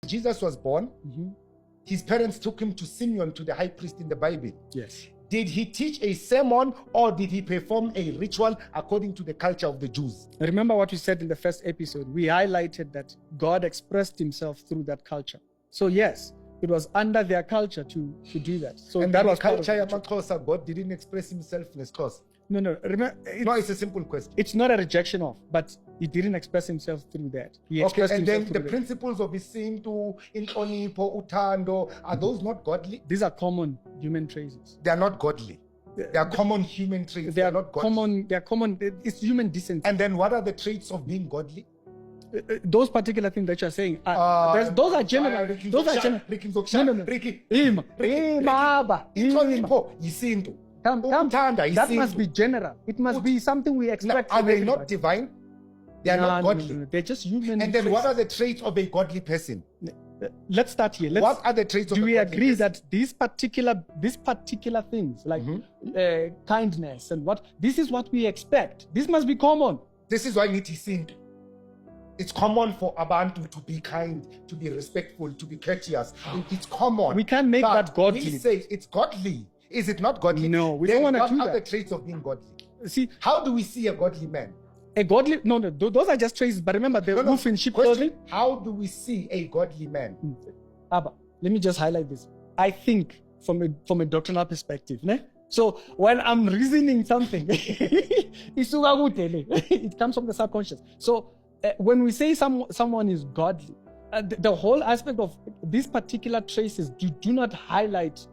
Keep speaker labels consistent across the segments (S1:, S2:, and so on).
S1: Jesus was born, his parents took him to Simeon, to the high priest in the Bible.
S2: Yes.
S1: Did he teach a sermon or did he perform a ritual according to the culture of the Jews?
S2: Remember what we said in the first episode. We highlighted that God expressed himself through that culture. So yes, it was under their culture to do that. So
S1: And
S2: that
S1: the
S2: was part of
S1: culture
S2: the
S1: of Xhosa, God didn't express himself in his cause.
S2: No. Remember,
S1: No, it's a simple question.
S2: it's not a rejection of, but he didn't express himself through that. He
S1: Okay,
S2: expressed
S1: and then
S2: himself
S1: the
S2: through
S1: principles of Isintu, Inhlonipho, Uthando, are those not godly?
S2: that. These are common human traits.
S1: They are not godly. They are common human traits.
S2: They are
S1: not godly.
S2: common. They are common. It's human decency.
S1: And then what are the traits of being godly?
S2: Those particular things that you're saying, those are general. Those are general. No.
S1: Ricky.
S2: Abba.
S1: Inhlonipho, Isintu.
S2: Come.
S1: Ukuthanda,
S2: That
S1: Isintu.
S2: must be general. It must be something we expect.
S1: Are
S2: from
S1: they
S2: everybody.
S1: not divine? They are not godly.
S2: No. They're just human.
S1: And then what
S2: traits.
S1: are the traits of a godly person?
S2: Let's start here.
S1: What are the traits of
S2: Do
S1: a
S2: we
S1: godly
S2: agree
S1: person?
S2: that these particular things like kindness and what this is what we expect? This must be common.
S1: This is why it is seen. It's common for Abantu to be kind, to be respectful, to be courteous. It's common.
S2: We can't make
S1: But
S2: that godly.
S1: We say it's godly. Is it not godly?
S2: No, we
S1: Then
S2: don't want to do
S1: What are
S2: that.
S1: the traits of being godly?
S2: See,
S1: How do we see a godly man?
S2: a godly those are just traits. But remember, the wolf in sheep clothing.
S1: How do we see a godly man?
S2: Abba, let me just highlight this. I think from a doctrinal perspective, ne? So when I'm reasoning something, it comes from the subconscious. So when we say someone is godly, the whole aspect of these particular traces do not highlight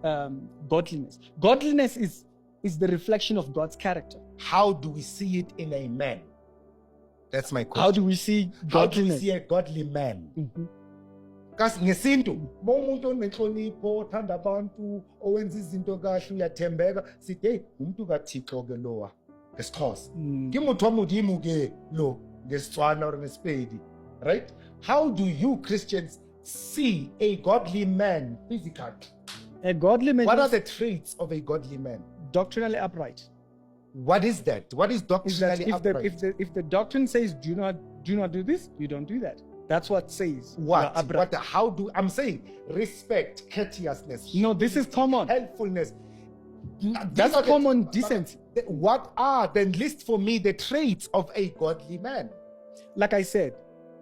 S2: godliness. Godliness is the reflection of God's character.
S1: How do we see it in a man? That's my question.
S2: How do we see
S1: How do we
S2: godliness?
S1: see a godly man? Kasi ngesintu umuntu onenhlonipho othanda abantu owenza izinto kahle uyathembeka sithi hey umuntu kaThixo ke lowa ngesixhosa ngimuntu omudimu ke lo ngesitswana or ngesipedi, right? How do you Christians see a godly man physically?
S2: A godly man
S1: What are
S2: is
S1: the traits of a godly man?
S2: doctrinally upright.
S1: What is that? What is
S2: Is that
S1: doctrinally upright?
S2: if the doctrine says do not do this, you don't do that. That's what says.
S1: What?
S2: upright.
S1: How do I'm saying respect, courteousness,
S2: No, this is common.
S1: helpfulness.
S2: That's
S1: These are
S2: common decency.
S1: What are then list for me the traits of a godly man?
S2: Like I said,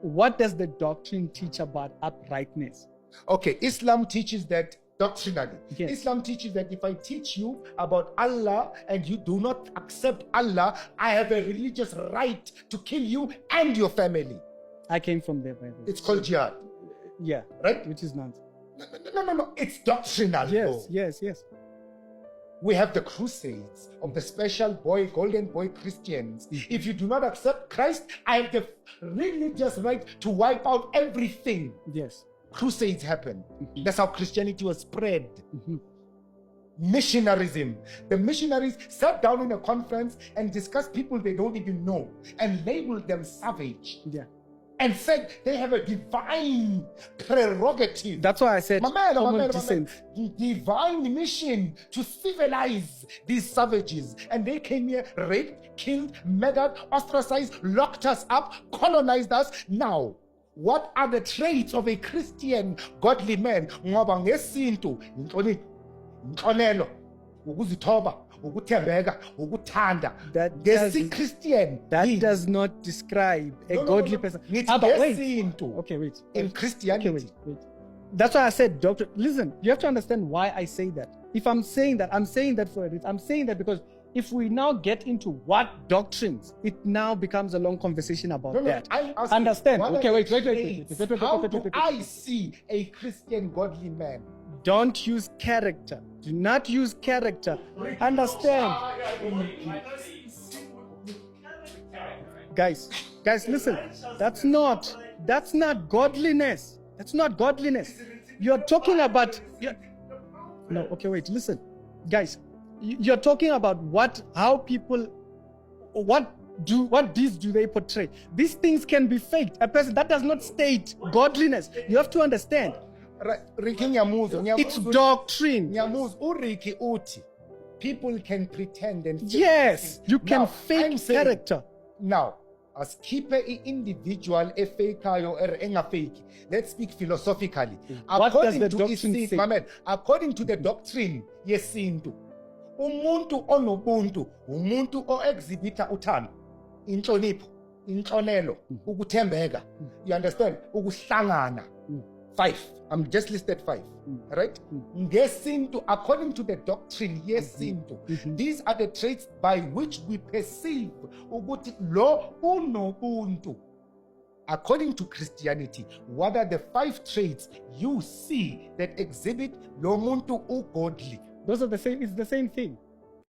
S2: what does the doctrine teach about uprightness?
S1: Okay, Islam teaches that doctrinally.
S2: Yes.
S1: Islam teaches that if I teach you about Allah and you do not accept Allah, I have a religious right to kill you and your family.
S2: I came from there, by the way.
S1: It's called jihad,
S2: Yeah,
S1: right?
S2: which is nonsense.
S1: No. It's doctrinal. though.
S2: Yes.
S1: We have the crusades of the special boy, golden boy Christians. If you do not accept Christ, I have the religious right to wipe out everything.
S2: Yes.
S1: Crusades happen. That's how Christianity was spread. Missionarism. The missionaries sat down in a conference and discussed people they don't even know and labeled them savage
S2: Yeah.
S1: and said they have a divine prerogative.
S2: That's why I said
S1: My
S2: common
S1: man.
S2: decency.
S1: The divine mission to civilize these savages. And they came here, raped, killed, murdered, ostracized, locked us up, colonized us. Now, what are the traits of a Christian godly man? Ngoba ngesintu, inhlonelo, ukuzithoba, ukuthembeka, ukuthanda. Christian.
S2: That does not describe a godly person.
S1: It's
S2: But wait.
S1: ngesintu.
S2: Okay, wait.
S1: In Christianity.
S2: Okay, wait. That's why I said, doctor. Listen, you have to understand why I say that. If I'm saying that, I'm saying that for a reason. I'm saying that because if we now get into what doctrines, it now becomes a long conversation about that. Understand? Okay, wait.
S1: How do I see a Christian godly man?
S2: Don't use character. Do not use character. Understand? Guys, listen. That's not godliness. That's not godliness. You're talking about. No, okay, wait. Listen, guys. You're talking about what deeds do they portray? These things can be faked. A person that does not state godliness. You have to understand.
S1: Ricky Nyamuzo.
S2: It's doctrine.
S1: Nyamuzo. Uriki uti. People can pretend and fake
S2: Yes, you can
S1: Now,
S2: fake
S1: I'm saying-
S2: character.
S1: Now, asikhiphe i-individual efeyikayo engafeyiki. Let's speak philosophically.
S2: What does the doctrine say?
S1: Mamen, according to the doctrine yesintu, umuntu onobuntu umuntu o-exhibita uthando, inhlonipho, inhlonelo, ukuthembeka. You understand? Ukuhlangana. 5. I'm just listed 5. Right? Ngesintu, according to the doctrine yesintu, these are the traits by which we perceive ukuthi lo unobuntu. According to Christianity, what are the 5 traits you see that exhibit lo muntu ugodly?
S2: Those are the same. It's the same thing.